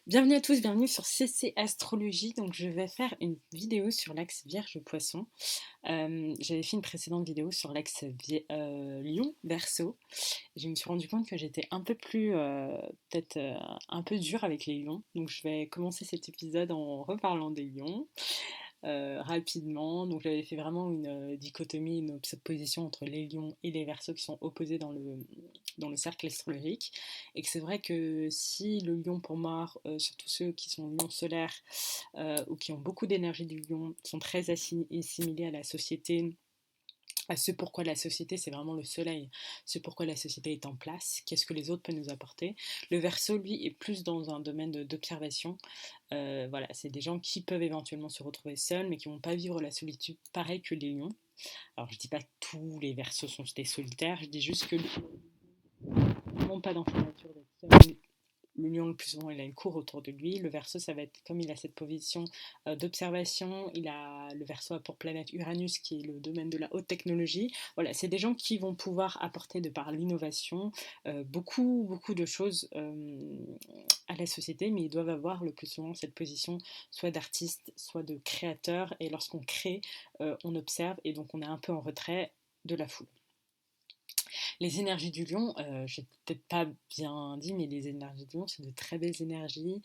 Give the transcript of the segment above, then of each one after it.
Bienvenue à tous, bienvenue sur CC Astrologie. Donc, je vais faire une vidéo sur l'axe Vierge-Poisson. J'avais fait une précédente vidéo sur l'axe Lion-Verseau. Je me suis rendu compte que j'étais un peu plus, peut-être un peu dure avec les lions. Donc, je vais commencer cet épisode en reparlant des lions rapidement. Donc j'avais fait vraiment une dichotomie, une opposition entre les lions et les verseaux qui sont opposés dans le cercle astrologique. Et que c'est vrai que si le lion pour moi, surtout ceux qui sont lions solaires ou qui ont beaucoup d'énergie du lion, sont très assimilés à la société, à ce pourquoi la société, c'est vraiment le soleil, ce pourquoi la société est en place, qu'est-ce que les autres peuvent nous apporter. Le Verseau, lui, est plus dans un domaine d'observation. Voilà, c'est des gens qui peuvent éventuellement se retrouver seuls, mais qui ne vont pas vivre la solitude pareil que les lions. Alors, je dis pas que tous les Verseaux sont des solitaires, je dis juste que vraiment pas dans sa nature d'être seul. Le lion, le plus souvent, il a une cour autour de lui. Le verso, ça va être, comme il a cette position d'observation, il a le verso a pour planète Uranus, qui est le domaine de la haute technologie. Voilà, c'est des gens qui vont pouvoir apporter, de par l'innovation, beaucoup de choses à la société, mais ils doivent avoir le plus souvent cette position soit d'artiste, soit de créateur. Et lorsqu'on crée, on observe, et donc on est un peu en retrait de la foule. Les énergies du lion, j'ai peut-être pas bien dit, mais les énergies du lion, c'est de très belles énergies.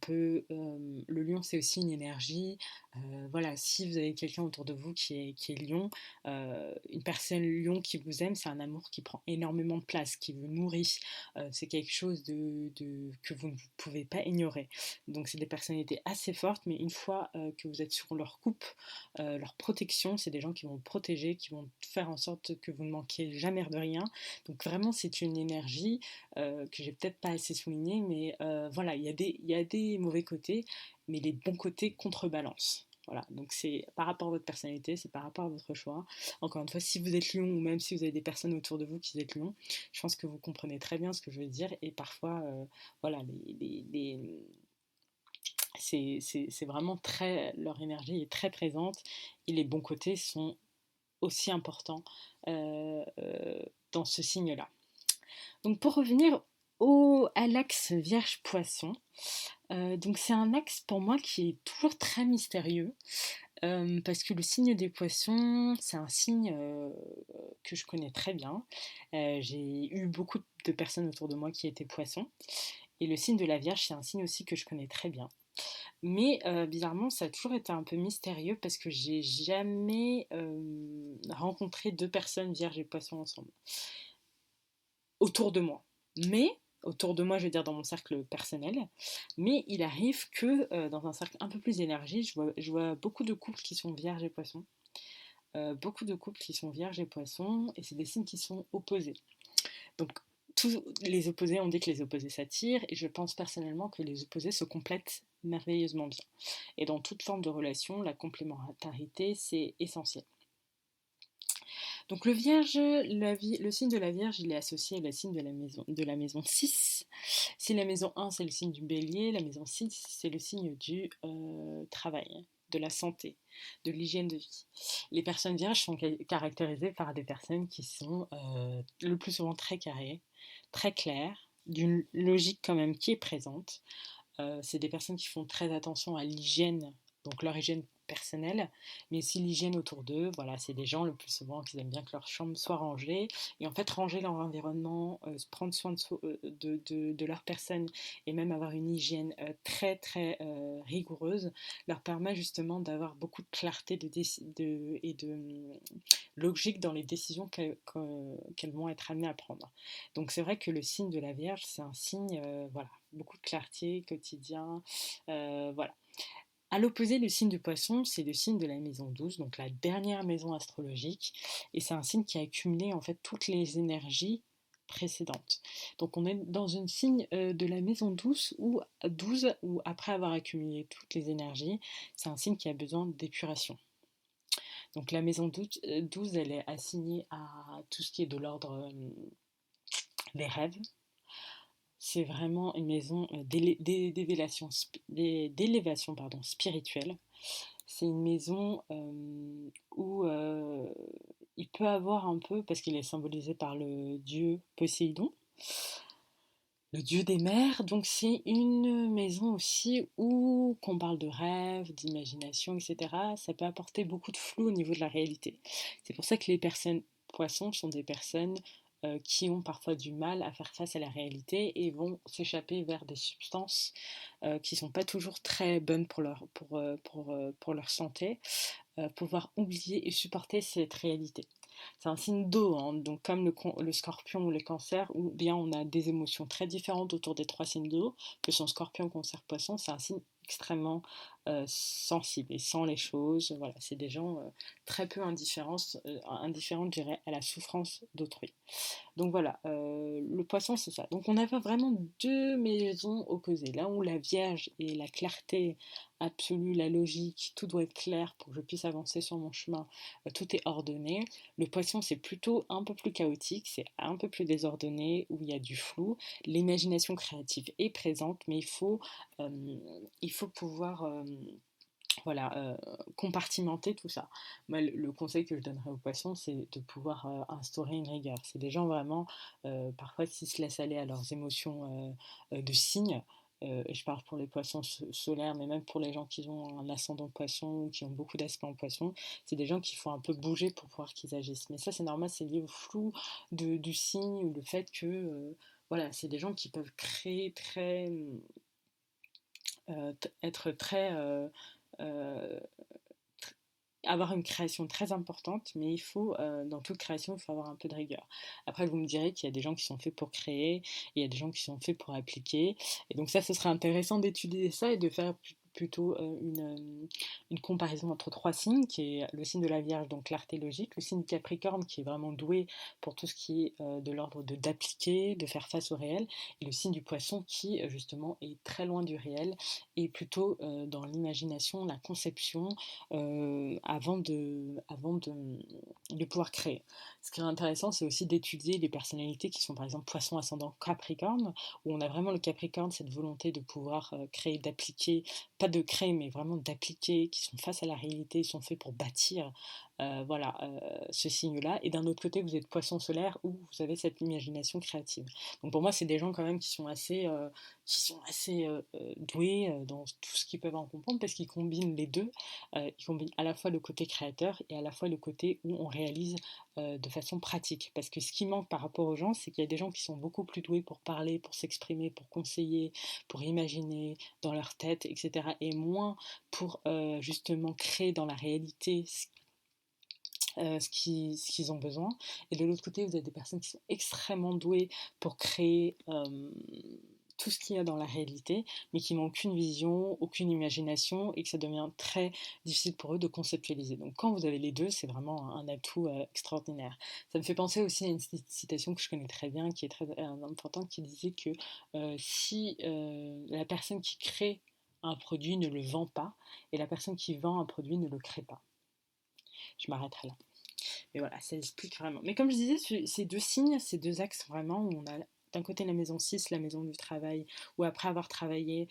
Le lion, c'est aussi une énergie. Voilà, si vous avez quelqu'un autour de vous qui est lion, une personne lion qui vous aime, c'est un amour qui prend énormément de place, qui vous nourrit. C'est quelque chose que vous ne pouvez pas ignorer. Donc, c'est des personnalités assez fortes, mais une fois que vous êtes sur leur coupe, leur protection, c'est des gens qui vont vous protéger, qui vont faire en sorte que vous ne manquiez jamais de rien. Donc vraiment, c'est une énergie que j'ai peut-être pas assez soulignée, mais voilà, il y a des mauvais côtés, mais les bons côtés contrebalancent. Voilà, donc c'est par rapport à votre personnalité, c'est par rapport à votre choix. Encore une fois, si vous êtes lion ou même si vous avez des personnes autour de vous qui êtes lion, je pense que vous comprenez très bien ce que je veux dire. Et parfois, voilà, c'est vraiment très, leur énergie est très présente et les bons côtés sont aussi importants dans ce signe-là. Donc pour revenir à l'axe Vierge-Poisson, donc c'est un axe pour moi qui est toujours très mystérieux, parce que le signe des Poissons, c'est un signe que je connais très bien. J'ai eu beaucoup de personnes autour de moi qui étaient Poissons, et le signe de la Vierge, c'est un signe aussi que je connais très bien. Mais bizarrement, ça a toujours été un peu mystérieux parce que j'ai jamais rencontré deux personnes Vierge et Poisson ensemble autour de moi. Mais autour de moi, je veux dire dans mon cercle personnel, mais il arrive que dans un cercle un peu plus élargi, je vois beaucoup de couples qui sont vierges et poissons, beaucoup de couples qui sont vierges et poissons, et c'est des signes qui sont opposés. Donc tous les opposés, on dit que les opposés s'attirent, et je pense personnellement que les opposés se complètent merveilleusement bien. Et dans toute forme de relation, la complémentarité, c'est essentiel. Donc le Vierge, le signe de la Vierge, il est associé à la signe de la maison 6. Si la maison 1, c'est le signe du bélier, la maison 6, c'est le signe du travail, de la santé, de l'hygiène de vie. Les personnes vierges sont caractérisées par des personnes qui sont le plus souvent très carrées, très claires, d'une logique quand même qui est présente. C'est des personnes qui font très attention à l'hygiène, donc leur hygiène personnelle, mais aussi l'hygiène autour d'eux. Voilà, c'est des gens le plus souvent qui aiment bien que leur chambre soit rangée. Et en fait, ranger leur environnement, prendre soin de leur personne et même avoir une hygiène très très rigoureuse leur permet justement d'avoir beaucoup de clarté et de logique dans les décisions qu'elles vont être amenées à prendre. Donc c'est vrai que le signe de la Vierge, c'est un signe, voilà, beaucoup de clarté quotidien, voilà. À l'opposé, le signe du Poisson, c'est le signe de la maison 12, donc la dernière maison astrologique, et c'est un signe qui a accumulé en fait toutes les énergies précédentes. Donc on est dans une signe de la maison 12 où après avoir accumulé toutes les énergies, c'est un signe qui a besoin d'épuration. Donc la maison 12, elle est assignée à tout ce qui est de l'ordre des rêves. C'est vraiment une maison d'élévation spirituelle. C'est une maison où il peut avoir un peu, parce qu'il est symbolisé par le dieu Poséidon, Le dieu des mers, donc c'est une maison aussi où qu'on parle de rêve, d'imagination, etc. Ça peut apporter beaucoup de flou au niveau de la réalité. C'est pour ça que les personnes poissons sont des personnes qui ont parfois du mal à faire face à la réalité et vont s'échapper vers des substances qui sont pas toujours très bonnes pour leur santé, pouvoir oublier et supporter cette réalité. C'est un signe d'eau, hein, donc comme le scorpion ou le cancer, où bien on a des émotions très différentes autour des trois signes d'eau, que sont scorpion, cancer, poisson, c'est un signe extrêmement sensible et sent les choses. Voilà, c'est des gens très peu indifférents, je dirais, à la souffrance d'autrui. Donc voilà, le poisson c'est ça. Donc on avait vraiment deux maisons opposées. Là où la Vierge et la clarté absolue, la logique, tout doit être clair pour que je puisse avancer sur mon chemin, tout est ordonné. Le poisson c'est plutôt un peu plus chaotique, c'est un peu plus désordonné, où il y a du flou. L'imagination créative est présente, mais euh, il faut pouvoir voilà, compartimenter tout ça. Moi, le conseil que je donnerais aux poissons, c'est de pouvoir instaurer une rigueur. C'est des gens vraiment, parfois, s'ils se laissent aller à leurs émotions de signes, et je parle pour les poissons solaires, mais même pour les gens qui ont un ascendant poisson ou qui ont beaucoup d'aspects en poisson, c'est des gens qu'il faut un peu bouger pour pouvoir qu'ils agissent. Mais ça, c'est normal, c'est lié au flou du signe ou le fait que, voilà, c'est des gens qui peuvent créer très, être très euh, avoir une création très importante, mais dans toute création, il faut avoir un peu de rigueur. Après, vous me direz qu'il y a des gens qui sont faits pour créer, et il y a des gens qui sont faits pour appliquer. Et donc ça, ce serait intéressant d'étudier ça et de faire plutôt une comparaison entre trois signes, qui est le signe de la Vierge, donc clarté logique, le signe du Capricorne, qui est vraiment doué pour tout ce qui est de l'ordre d'appliquer, de faire face au réel, et le signe du Poisson, qui justement est très loin du réel, et plutôt dans l'imagination, la conception, de pouvoir créer. Ce qui est intéressant, c'est aussi d'étudier les personnalités qui sont par exemple poisson ascendant Capricorne, où on a vraiment le Capricorne, cette volonté de pouvoir créer, d'appliquer, pas de créer, mais vraiment d'appliquer, qui sont face à la réalité, sont faits pour bâtir voilà, ce signe-là. Et d'un autre côté, vous êtes poisson solaire, où vous avez cette imagination créative. Donc pour moi, c'est des gens quand même qui sont assez doués dans tout ce qu'ils peuvent en comprendre, parce qu'ils combinent les deux. Il combine à la fois le côté créateur et à la fois le côté où on réalise de façon pratique. Parce que ce qui manque par rapport aux gens, c'est qu'il y a des gens qui sont beaucoup plus doués pour parler, pour s'exprimer, pour conseiller, pour imaginer dans leur tête, etc. Et moins pour justement créer dans la réalité ce qu'ils ont besoin. Et de l'autre côté, vous avez des personnes qui sont extrêmement douées pour créer tout ce qu'il y a dans la réalité, mais qui n'ont aucune vision, aucune imagination, et que ça devient très difficile pour eux de conceptualiser. Donc quand vous avez les deux, c'est vraiment un atout extraordinaire. Ça me fait penser aussi à une citation que je connais très bien, qui est très importante, qui disait que si la personne qui crée un produit ne le vend pas, et la personne qui vend un produit ne le crée pas. Je m'arrêterai là. Et voilà, ça explique vraiment. Mais comme je disais, ces deux signes, ces deux axes vraiment, où on a d'un côté la maison 6, la maison du travail, où après avoir travaillé,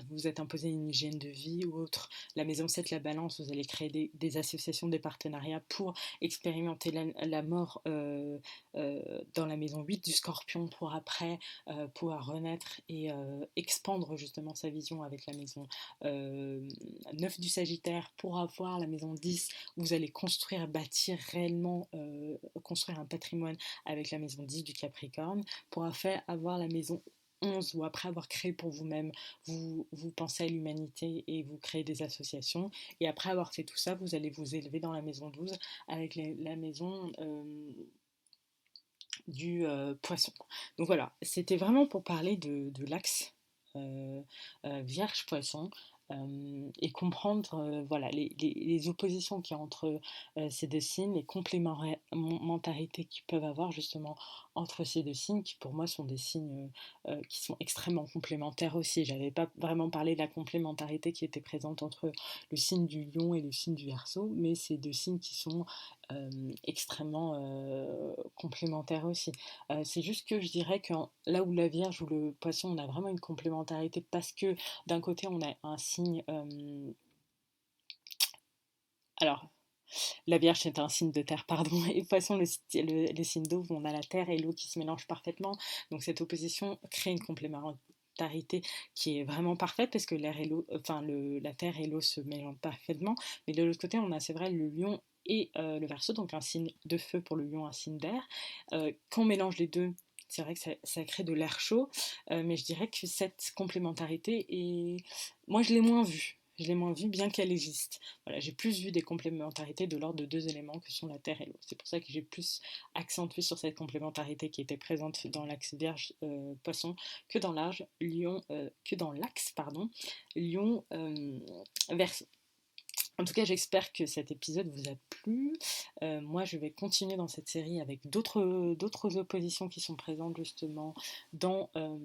vous êtes imposé une hygiène de vie ou autre. La maison 7, la balance, vous allez créer des associations, des partenariats pour expérimenter la mort dans la maison 8 du scorpion, pour après pouvoir renaître et expandre justement sa vision avec la maison 9 du sagittaire, pour avoir la maison 10, où vous allez construire, bâtir réellement, construire un patrimoine avec la maison 10 du capricorne, pour avoir la maison 11, ou après avoir créé pour vous-même, vous pensez à l'humanité et vous créez des associations. Et après avoir fait tout ça, vous allez vous élever dans la maison 12 avec la maison du poisson. Donc voilà, c'était vraiment pour parler de l'axe Vierge Poisson. Et comprendre voilà, les oppositions qu'il y a entre ces deux signes, les complémentarités qu'ils peuvent avoir justement entre ces deux signes, qui pour moi sont des signes qui sont extrêmement complémentaires aussi. J'avais pas vraiment parlé de la complémentarité qui était présente entre le signe du lion et le signe du Verseau, mais c'est deux signes qui sont extrêmement complémentaires aussi. C'est juste que je dirais que là où la Vierge ou le Poisson, on a vraiment une complémentarité, parce que d'un côté, on a un signe... alors, La Vierge, c'est un signe de terre, pardon, et Poisson, le signe d'eau, où on a la terre et l'eau qui se mélangent parfaitement. Donc cette opposition crée une complémentarité qui est vraiment parfaite parce que l'air et l'eau, enfin la terre et l'eau se mélangent parfaitement. Mais de l'autre côté, on a, c'est vrai, le lion et le Verseau, donc un signe de feu pour le lion, un signe d'air. Quand on mélange les deux, c'est vrai que ça crée de l'air chaud, mais je dirais que cette complémentarité est... Moi, je l'ai moins vue. Je l'ai moins vue, bien qu'elle existe. Voilà, j'ai plus vu des complémentarités de l'ordre de deux éléments que sont la terre et l'eau. C'est pour ça que j'ai plus accentué sur cette complémentarité qui était présente dans l'axe Vierge Poisson que dans l'âge Lion, que dans l'axe pardon Lion Verseau. En tout cas, j'espère que cet épisode vous a plu. Moi, je vais continuer dans cette série avec d'autres oppositions qui sont présentes justement dans, euh,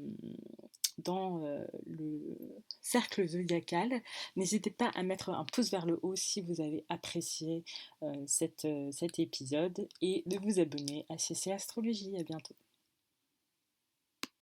dans le cercle zodiacal. N'hésitez pas à mettre un pouce vers le haut si vous avez apprécié cet épisode et de vous abonner à CC Astrologie. À bientôt.